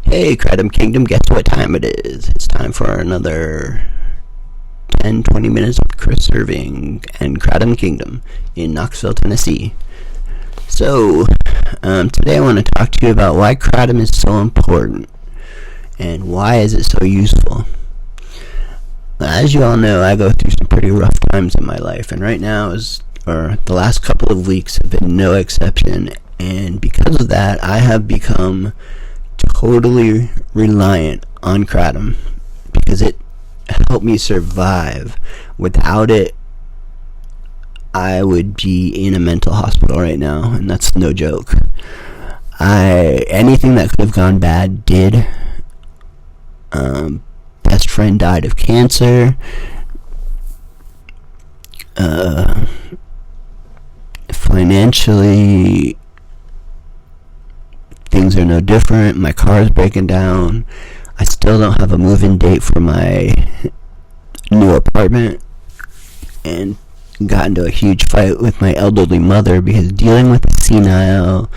Hey, Kratom Kingdom, guess what time it is? It's time for another 10-20 minutes with Chris Irving and Kratom Kingdom in Knoxville, Tennessee. So, today I want to talk to you about why Kratom is so important and why is it so useful. As you all know, I go through some pretty rough times in my life, and right now the last couple of weeks have been no exception, and because of that, I have become totally reliant on Kratom because it helped me survive. Without it, I would be in a mental hospital right now, and that's no joke. Anything that could have gone bad did. Best friend died of cancer. Financially, things are no different. My car is breaking down. I still don't have a move-in date for my new apartment, and got into a huge fight with my elderly mother because dealing with a senile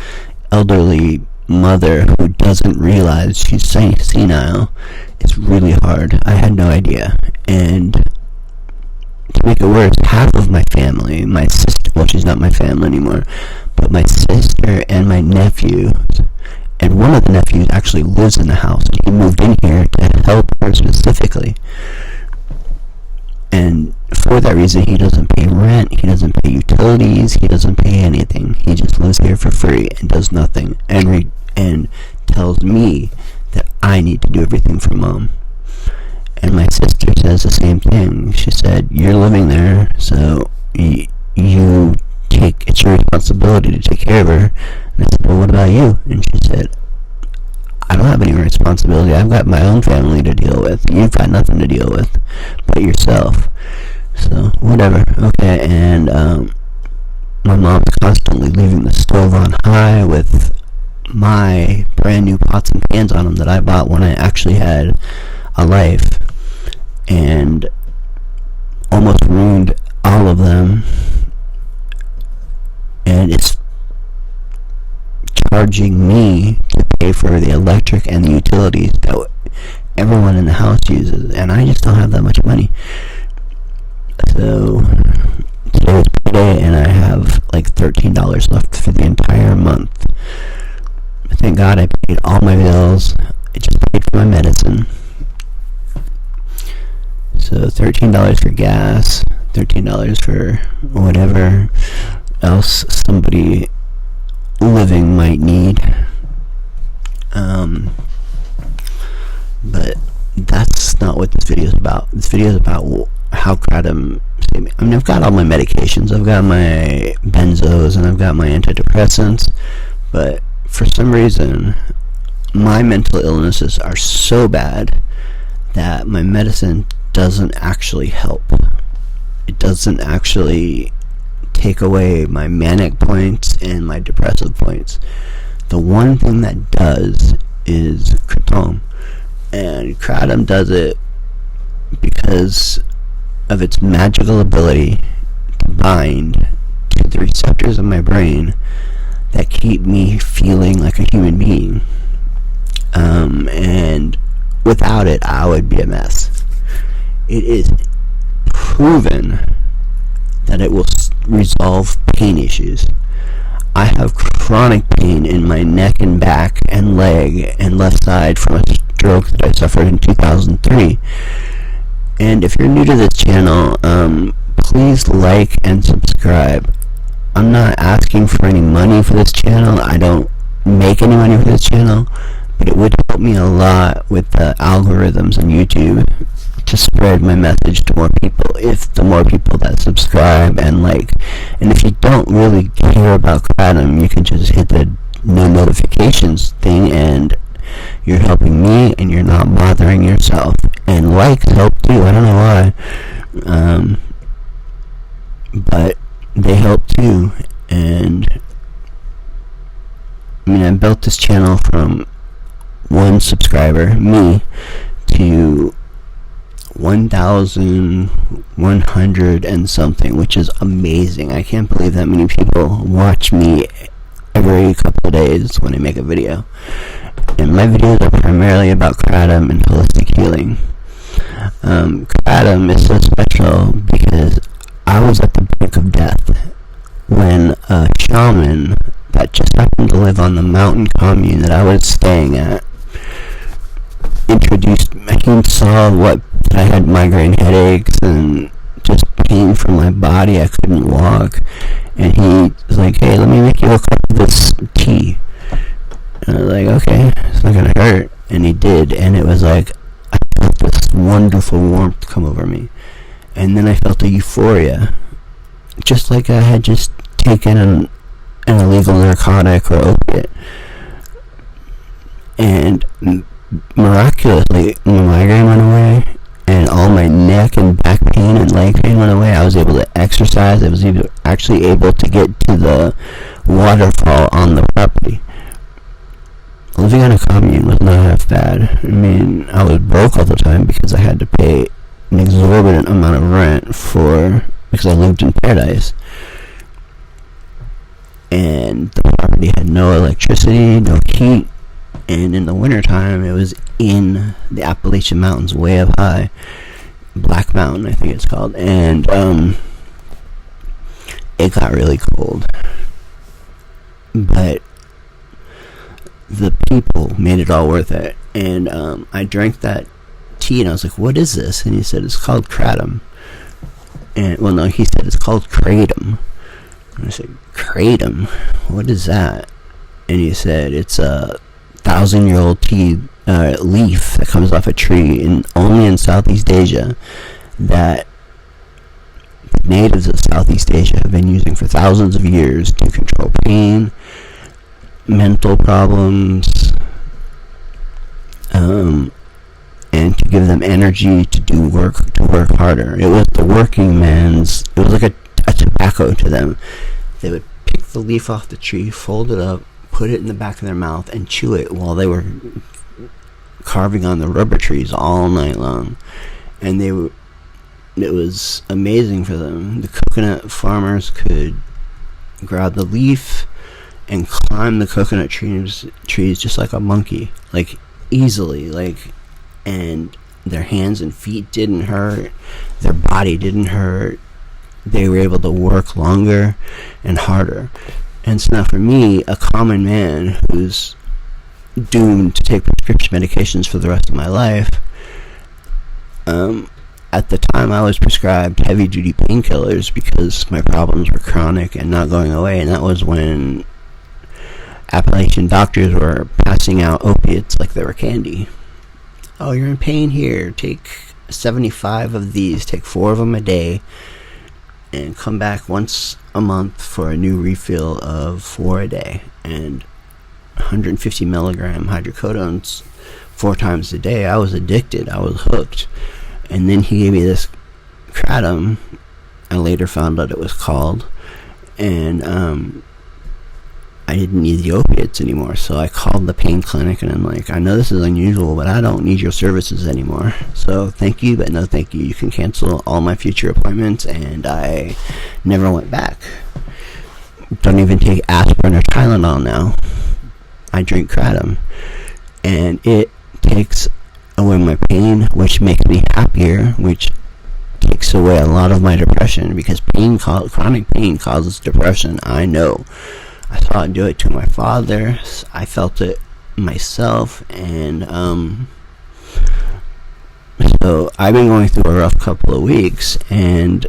elderly mother who doesn't realize she's senile is really hard. I had no idea. And to make it worse, half of my family, my sister, well, she's not my family anymore, but my sister and my nephews, and one of the nephews actually lives in the house. He moved in here to help her specifically. And for that reason, he doesn't pay rent, he doesn't pay utilities, he doesn't pay anything. He just lives here for free and does nothing, and tells me that I need to do everything for Mom. And my sister says the same thing. She said, "You're living there, so it's your responsibility to take care of her." And I said, "Well, what about you?" And she said, "I don't have any responsibility. I've got my own family to deal with. You've got nothing to deal with but yourself." So, whatever. Okay, and my mom's constantly leaving the stove on high with my brand new pots and pans on them that I bought when I actually had a life, and almost ruined all of them. And it's charging me to pay for the electric and the utilities that everyone in the house uses, and I just don't have that much money. So today was payday, and I have like $13 left for the entire month. Thank God I paid all my bills. I just paid for my medicine. So $13 for gas, $13 for whatever else somebody living might need. But that's not what this video is about. This video is about how Kratom saved me. I mean, I've got all my medications. I've got my benzos and I've got my antidepressants, but for some reason my mental illnesses are so bad that my medicine doesn't actually help. It doesn't actually take away my manic points and my depressive points. The one thing that does is Kratom, and Kratom does it because of its magical ability to bind to the receptors of my brain that keep me feeling like a human being. And without it, I would be a mess. It is proven that it will resolve pain issues. I have chronic pain in my neck and back and leg and left side from a stroke that I suffered in 2003. And if you're new to this channel, please like and subscribe. I'm not asking for any money for this channel. I don't make any money for this channel, but it would help me a lot with the algorithms on YouTube to spread my message to more people, if the more people that subscribe and like. And if you don't really care about Kratom, you can just hit the no notifications thing, and you're helping me and you're not bothering yourself. And likes help too. I don't know why, but they help too. And I mean, I built this channel from one subscriber, me, to 1,100 and something, which is amazing. I can't believe that many people watch me every couple of days when I make a video. And my videos are primarily about kratom and holistic healing. Kratom is so special because I was at the brink of death when a shaman that just happened to live on the mountain commune that I was staying at introduced me. He saw what I had migraine headaches and just pain from my body. I couldn't walk, and he was like, "Hey, let me make you a cup of this tea." And I was like, "Okay, it's not gonna hurt." And he did, and it was like I felt this wonderful warmth come over me, and then I felt a euphoria, just like I had just taken an illegal narcotic or opiate. And miraculously, my migraine went away, and all my neck and back pain and leg pain went away. I was able to exercise. I was actually able to get to the waterfall on the property. Living on a commune was not half bad. I mean, I was broke all the time because I had to pay an exorbitant amount of rent because I lived in paradise. And the property had no electricity, no heat, and in the wintertime it was in the Appalachian Mountains, way up high. Black Mountain, I think it's called. And it got really cold. But the people made it all worth it. And I drank that tea and I was like, "What is this?" And he said, "It's called kratom." And well, no, he said it's called kratom. And I said, "Kratom? What is that?" And he said, "It's a 1,000-year-old tea leaf that comes off a tree only in Southeast Asia that the natives of Southeast Asia have been using for thousands of years to control pain, mental problems, and to give them energy to work harder." It was the working man's. It was like a tobacco to them. They would pick the leaf off the tree, fold it up, put it in the back of their mouth, and chew it while they were carving on the rubber trees all night long. And it was amazing for them. The coconut farmers could grab the leaf and climb the coconut trees just like a monkey, like easily, and their hands and feet didn't hurt, their body didn't hurt. They were able to work longer and harder. And so now for me, a common man who's doomed to take prescription medications for the rest of my life, at the time I was prescribed heavy-duty painkillers because my problems were chronic and not going away, and that was when Appalachian doctors were passing out opiates like they were candy. "Oh, you're in pain? Here, take 75 of these, take 4 of them a day, and come back once a month for a new refill of 4 a day, and 150 milligram hydrocodones 4 times a day." I was addicted. I was hooked. And then he gave me this kratom. I later found out it was called. And I didn't need the opiates anymore. So I called the pain clinic and I'm like, "I know this is unusual, but I don't need your services anymore. So thank you, but no thank you. You can cancel all my future appointments." And I never went back. Don't even take aspirin or Tylenol now. I drink kratom. And it takes away my pain, which makes me happier, which takes away a lot of my depression, because chronic pain causes depression. I know. I saw it do it to my father. I felt it myself, and so I've been going through a rough couple of weeks, and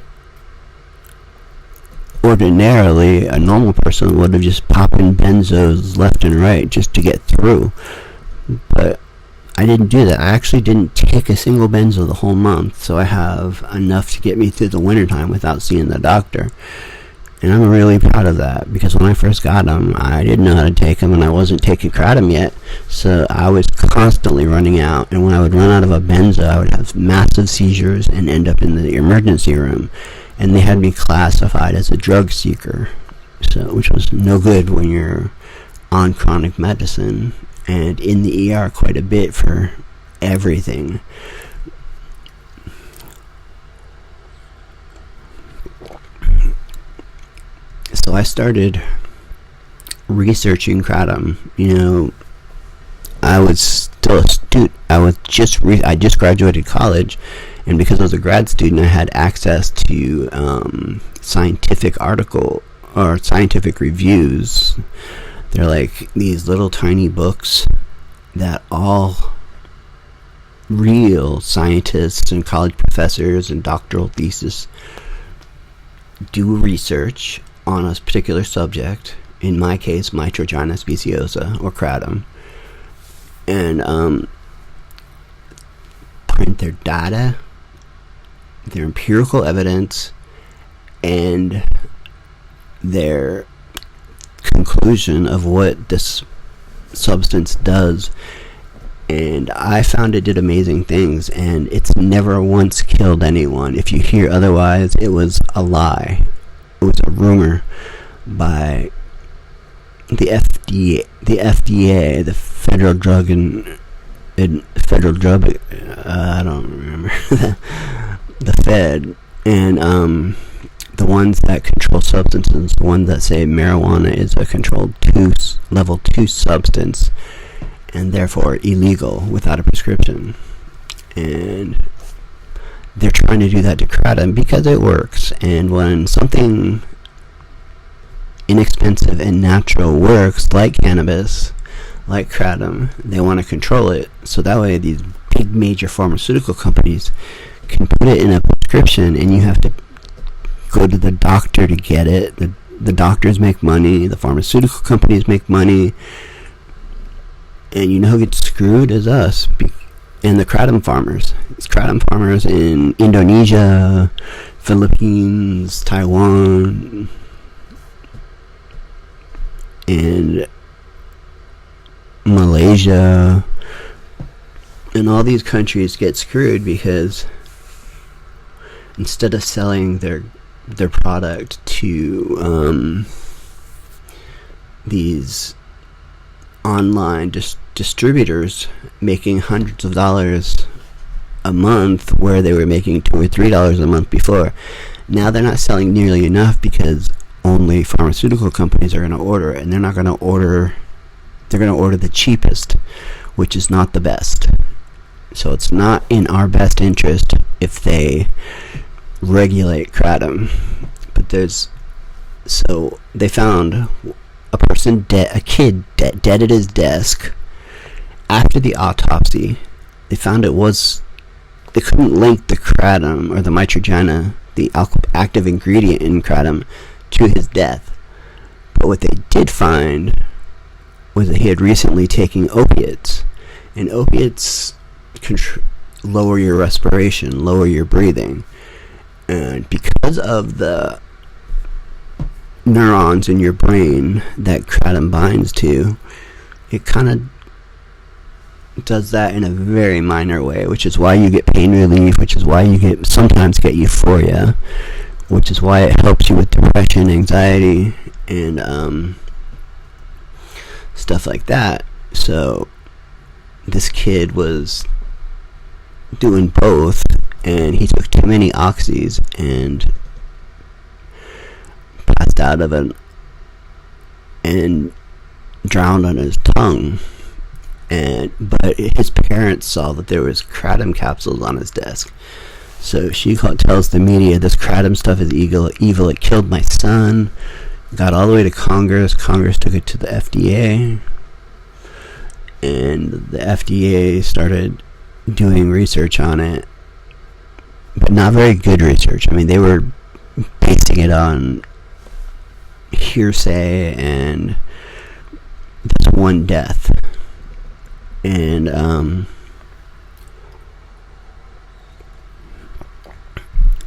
ordinarily a normal person would have just popped in benzos left and right just to get through, but I didn't do that. I actually didn't take a single benzo the whole month, so I have enough to get me through the wintertime without seeing the doctor. And I'm really proud of that, because when I first got them, I didn't know how to take them, and I wasn't taking kratom yet, so I was constantly running out. And when I would run out of a benzo, I would have massive seizures and end up in the emergency room. And they had me classified as a drug seeker, which was no good when you're on chronic medicine and in the ER quite a bit for everything. So I started researching kratom. I was still a student. I just graduated college, and because I was a grad student, I had access to scientific reviews. They're like these little tiny books that all real scientists and college professors and doctoral thesis do research on a particular subject. In my case, Mitrorhina speciosa, or kratom, and print their data, their empirical evidence, and their conclusion of what this substance does. And I found it did amazing things, and it's never once killed anyone. If you hear otherwise, it was a lie. It was a rumor by the FDA, the Federal Drug I don't remember, the Fed, and the ones that control substances, the ones that say marijuana is a controlled level 2 substance, and therefore illegal without a prescription. And they're trying to do that to kratom because it works. And when something inexpensive and natural works, like cannabis, like kratom, they want to control it, so that way these big major pharmaceutical companies can put it in a prescription, and you have to go to the doctor to get it. The doctors make money, the pharmaceutical companies make money, and who gets screwed is us, and the kratom farmers. It's kratom farmers in Indonesia, Philippines, Taiwan, and Malaysia, and all these countries get screwed because instead of selling their product to these online distributors making hundreds of dollars a month, where they were making $2 or $3 a month before, now they're not selling nearly enough because only pharmaceutical companies are going to order, and they're going to order the cheapest, which is not the best. So it's not in our best interest if they regulate kratom. But they found a kid dead at his desk. After the autopsy, they found they couldn't link the kratom or the mitrorhina, the active ingredient in kratom, to his death. But what they did find was that he had recently taken opiates, and opiates lower your respiration, lower your breathing, and because of the neurons in your brain that kratom binds to, it kind of does that in a very minor way, which is why you get pain relief, which is why you sometimes get euphoria, which is why it helps you with depression, anxiety, and stuff like that. So this kid was doing both, and he took too many oxys and passed out of it and drowned on his tongue. But his parents saw that there was kratom capsules on his desk. So she tells the media, this kratom stuff is evil. It killed my son. Got all the way to Congress. Congress took it to the FDA. And the FDA started doing research on it. But not very good research. I mean, they were basing it on hearsay and this one death. And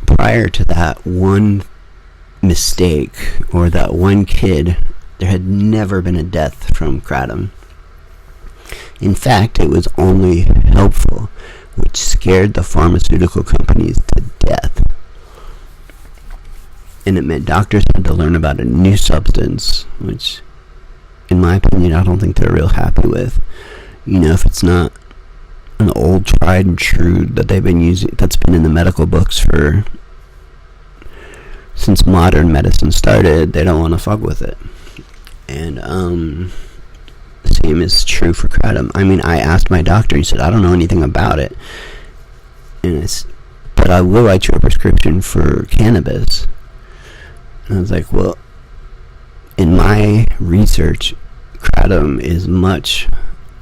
prior to that one mistake, or that one kid, there had never been a death from kratom. In fact, it was only helpful, which scared the pharmaceutical companies to death. And it meant doctors had to learn about a new substance, which, in my opinion, I don't think they're real happy with. If it's not an old tried and true that they've been using, that's been in the medical books since modern medicine started, they don't want to fuck with it. And same is true for kratom. I mean, I asked my doctor. He said, I don't know anything about it, but I will write you a prescription for cannabis. And I was like, well, in my research, kratom is much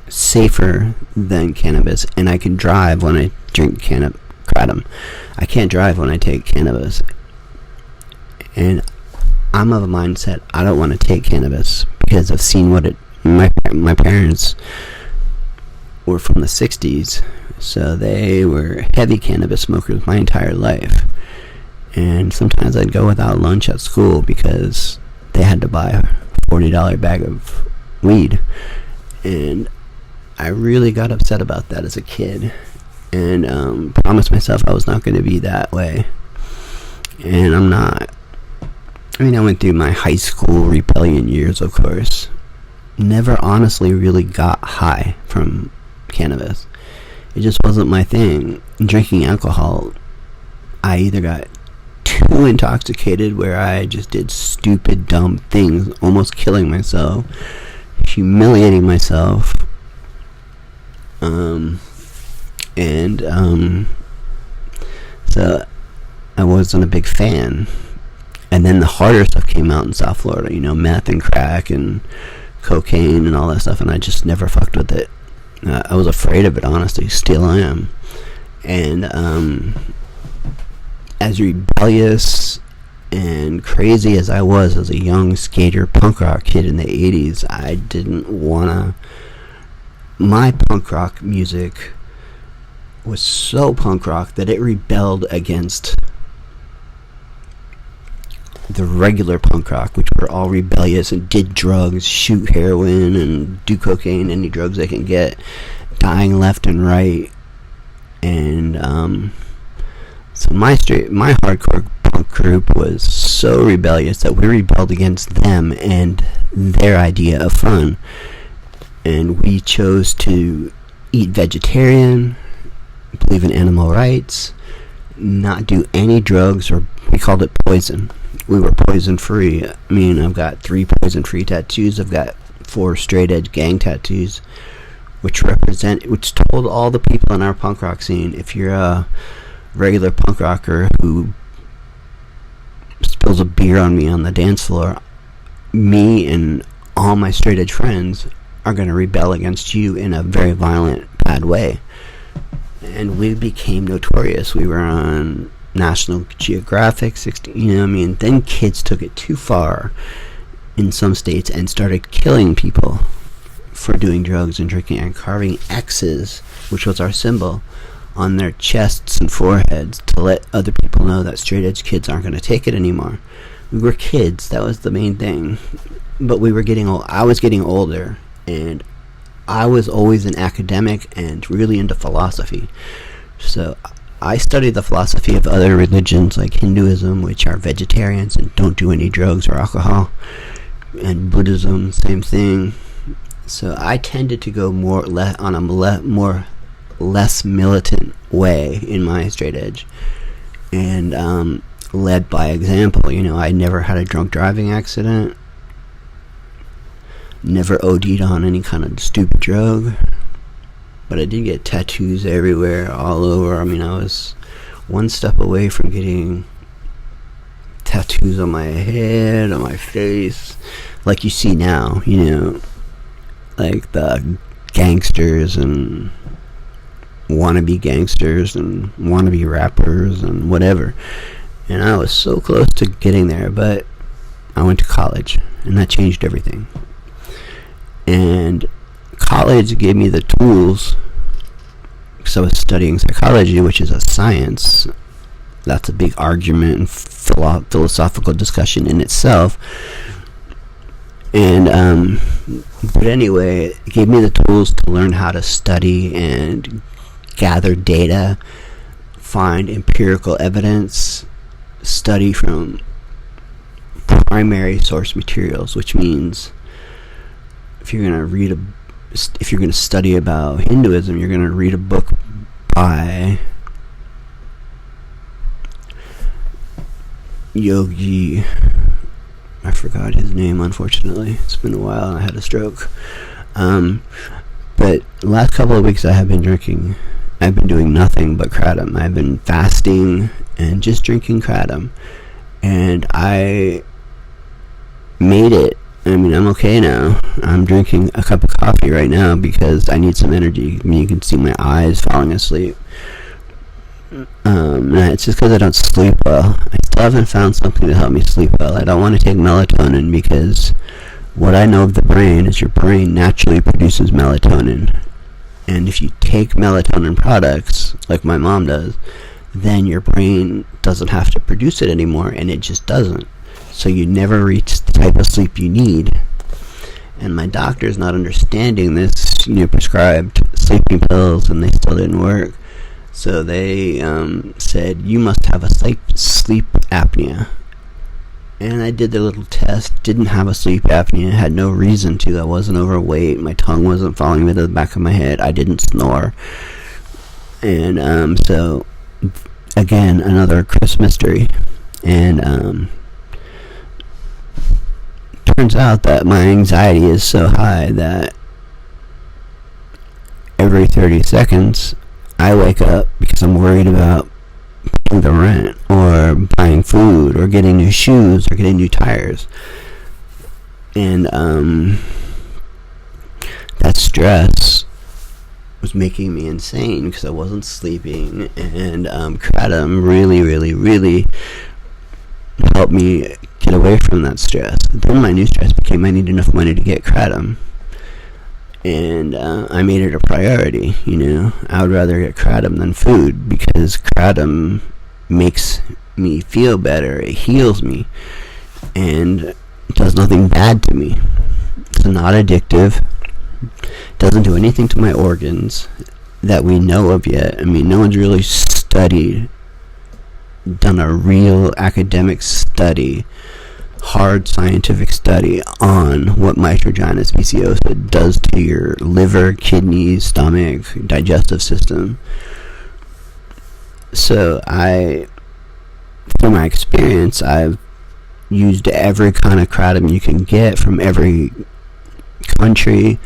safer than cannabis, and I can drive when I drink kratom. I can't drive when I take cannabis. And I'm of a mindset, I don't want to take cannabis because I've seen what my parents were from the 60s, so they were heavy cannabis smokers my entire life. And sometimes I'd go without lunch at school because they had to buy a $40 bag of weed. And I really got upset about that as a kid, and promised myself I was not going to be that way. And I'm not. I mean, I went through my high school rebellion years, of course. Never honestly really got high from cannabis. It just wasn't my thing. Drinking alcohol, I either got too intoxicated where I just did stupid, dumb things, almost killing myself, humiliating myself, so I wasn't a big fan. And then the harder stuff came out in South Florida, meth and crack and cocaine and all that stuff, and I just never fucked with it. I was afraid of it, honestly. Still am. And as rebellious and crazy as I was as a young skater punk rock kid in the 80s, I didn't wanna. My punk rock music was so punk rock that it rebelled against the regular punk rock, which were all rebellious and did drugs, shoot heroin and do cocaine, any drugs they can get, dying left and right. And so my hardcore punk group was so rebellious that we rebelled against them and their idea of fun. And we chose to eat vegetarian, believe in animal rights, not do any drugs, or we called it poison. We were poison free. I mean, I've got 3 poison free tattoos. I've got 4 straight edge gang tattoos, which told all the people in our punk rock scene, if you're a regular punk rocker who spills a beer on me on the dance floor, me and all my straight edge friends are going to rebel against you in a very violent, bad way. And we became notorious. We were on National Geographic, then kids took it too far in some states and started killing people for doing drugs and drinking and carving X's, which was our symbol, on their chests and foreheads to let other people know that straight edge kids aren't going to take it anymore. We were kids, that was the main thing. But we were getting old. I was getting older, and I was always an academic and really into philosophy. So I studied the philosophy of other religions like Hinduism, which are vegetarians and don't do any drugs or alcohol, and Buddhism, same thing. So I tended to go less militant way in my straight edge, and led by example. I never had a drunk driving accident, never OD'd on any kind of stupid drug. But I did get tattoos everywhere, all over. I mean, I was one step away from getting tattoos on my head, on my face, like you see now, like the gangsters and wannabe gangsters and wannabe rappers and whatever. And I was so close to getting there, but I went to college, and that changed everything. And college gave me the tools, because I was studying psychology, which is a science. That's a big argument and philosophical discussion in itself. And but anyway, it gave me the tools to learn how to study and gather data, find empirical evidence, study from primary source materials, which means if you're going to study about Hinduism, you're going to read a book by Yogi I forgot his name, unfortunately. It's been a while and I had a stroke. But the last couple of weeks I've been doing nothing but Kratom. I've been fasting and just drinking Kratom. And I made it. I mean, I'm okay now. I'm drinking a cup of coffee right now because I need some energy. I mean, you can see my eyes falling asleep. And it's just because I don't sleep well. I still haven't found something to help me sleep well. I don't want to take melatonin because what I know of the brain is your brain naturally produces melatonin. And if you take melatonin products, like my mom does, then your brain doesn't have to produce it anymore, and it just doesn't. So you never reach the type of sleep you need. And my doctor's not understanding this. Prescribed sleeping pills, and they still didn't work. So they said, you must have a sleep apnea. And I did the little test, didn't have a sleep apnea, had no reason to. I wasn't overweight, my tongue wasn't falling into the back of my head, I didn't snore. And so, again, another Chris mystery. And turns out that my anxiety is so high that every 30 seconds I wake up because I'm worried about paying the rent or buying food or getting new shoes or getting new tires. And that stress was making me insane because I wasn't sleeping. And Kratom really, really, really helped me get away from that stress. Then my new stress became I need enough money to get Kratom. And I made it a priority, I would rather get Kratom than food because Kratom makes me feel better, it heals me, and does nothing bad to me. It's not addictive, doesn't do anything to my organs that we know of yet. I mean, no one's really done a real academic study, hard scientific study on what Mitragyna speciosa does to your liver, kidneys, stomach, digestive system. So through my experience, I've used every kind of Kratom you can get from every country,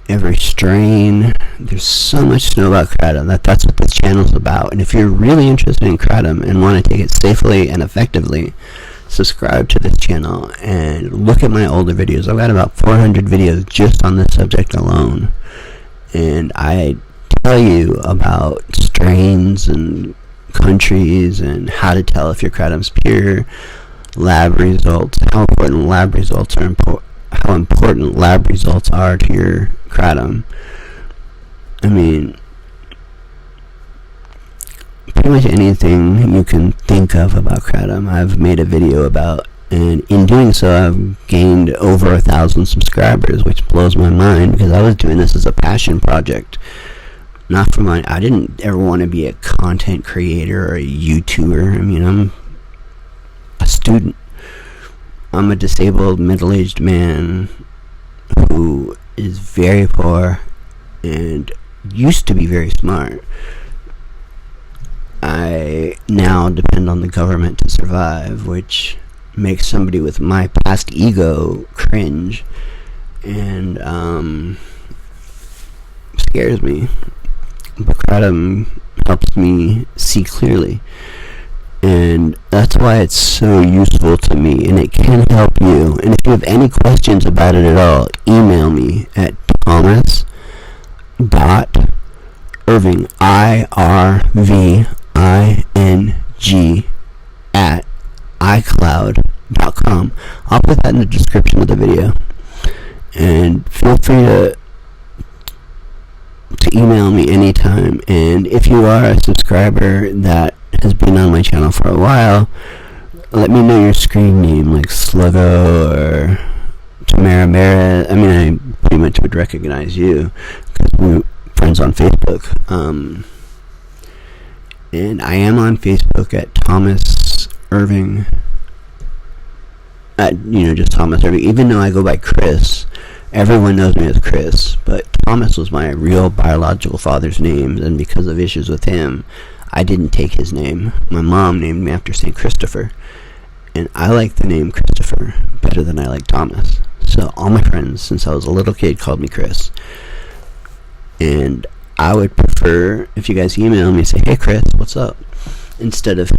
every strain. There's so much to know about Kratom. That's what this channel's about. And if you're really interested in Kratom and want to take it safely and effectively, subscribe to this channel and look at my older videos. I've got about 400 videos just on this subject alone, and I tell you about strains and countries and how to tell if your Kratom's pure, lab results, how important lab results are to your Kratom. I mean, pretty much anything you can think of about Kratom I've made a video about, and in doing so I've gained over 1,000 subscribers, which blows my mind because I was doing this as a passion project, not for money. I didn't ever want to be a content creator or a YouTuber. I mean, I'm a student. I'm a disabled middle-aged man who is very poor and used to be very smart. I now depend on the government to survive, which makes somebody with my past ego cringe and scares me. But Kratom helps me see clearly, and that's why it's so useful to me, and it can help you. And if you have any questions about it at all, email me at thomas.irvin, IRVING at iCloud.com. I'll put that in the description of the video, and feel free to email me anytime. And if you are a subscriber that has been on my channel for a while, let me know your screen name, like Sluggo or Tamara Mara. I mean, I pretty much would recognize you because we're friends on Facebook. And I am on Facebook at Thomas Irving. Just Thomas Irving. Even though I go by Chris, everyone knows me as Chris. But Thomas was my real biological father's name, and because of issues with him, I didn't take his name. My mom named me after St. Christopher. And I like the name Christopher better than I like Thomas. So all my friends, since I was a little kid, called me Chris. And I would prefer if you guys email me and say, "Hey Chris, what's up?" instead of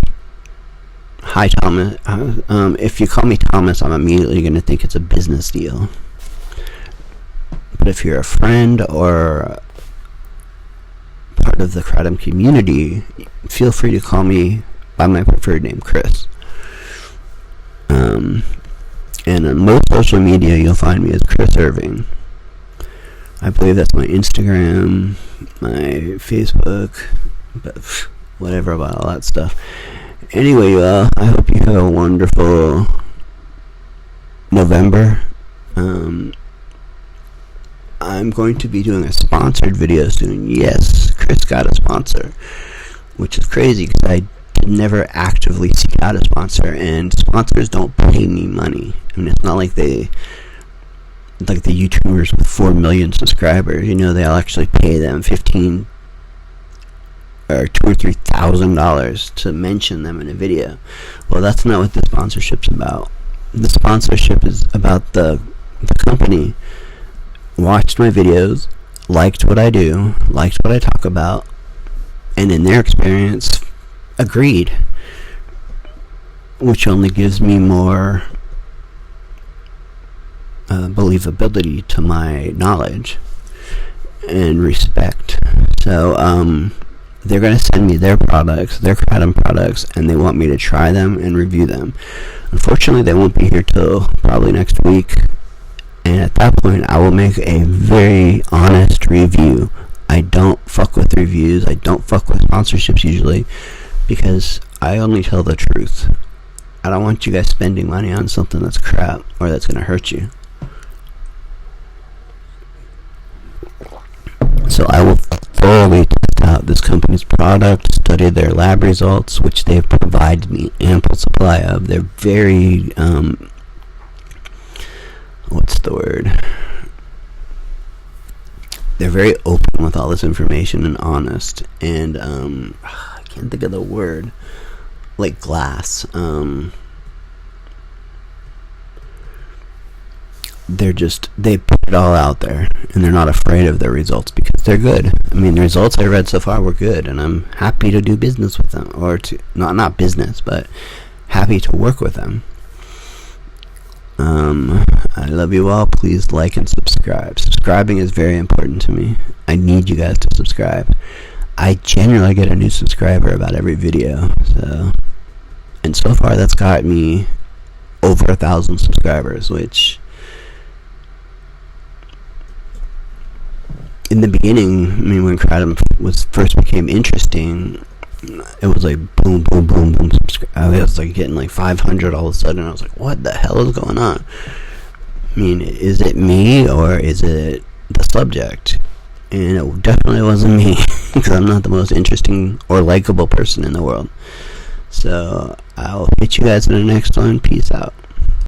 "Hi Thomas." If you call me Thomas, I'm immediately going to think it's a business deal. But if you're a friend or part of the Kratom community, feel free to call me by my preferred name, Chris. And on most social media, you'll find me as Chris Irving. I believe that's my Instagram, my Facebook, but whatever about all that stuff. Anyway, I hope you have a wonderful November. I'm going to be doing a sponsored video soon. Yes, Chris got a sponsor, which is crazy because I never actively seek out a sponsor, and sponsors don't pay me money. I mean, it's not like the YouTubers with 4 million subscribers. They'll actually pay them $15 or $2,000 or $3,000 to mention them in a video. Well, that's not what the sponsorship's about. The sponsorship is about the company watched my videos, liked what I do, liked what I talk about, and in their experience agreed, which only gives me more believability to my knowledge and respect. So they're going to send me their products, their Kratom products, and they want me to try them and review them. Unfortunately, they won't be here till probably next week, and at that point I will make a very honest review. I don't fuck with reviews. I don't fuck with sponsorships usually, because I only tell the truth. I don't want you guys spending money on something that's crap or that's going to hurt you. So I will thoroughly test out this company's product, study their lab results, which they've provided me ample supply of. They're very, They're very open with all this information and honest, and I can't think of the word, like glass. They put it all out there, and they're not afraid of their results because they're good. I mean, the results I read so far were good, and I'm happy to do business with them, or not business, but happy to work with them. I love you all. Please like and subscribe. Subscribing is very important to me. I need you guys to subscribe. I generally get a new subscriber about every video, and so far that's got me over 1,000 subscribers, which in the beginning, I mean, when Kratom first became interesting, it was like boom, boom, boom, boom. I was like getting like 500 all of a sudden. I was like, what the hell is going on? I mean, is it me or is it the subject? And it definitely wasn't me, because I'm not the most interesting or likable person in the world. So I'll hit you guys in the next one. Peace out.